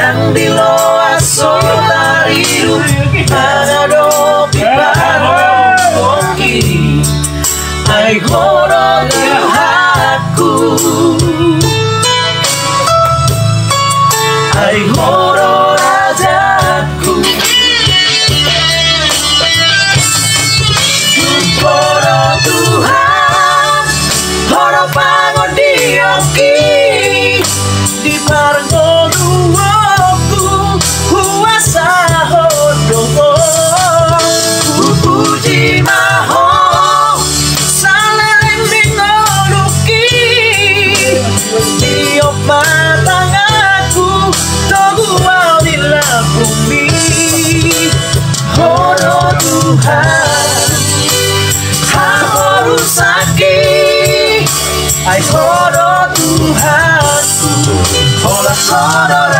Yang di loa solariru Ada dopi parong kongki Ai horo Tuhanku Ai horo rajaku Horo Tuhan Horo pangon dioki Di pargo duoku Huasa hodongo Puji maho Saleleng dingoluki Tiop matangaku Toguau di bumi Horo Tuhan Hamoru saki Ai horo Tuhanku Hola horo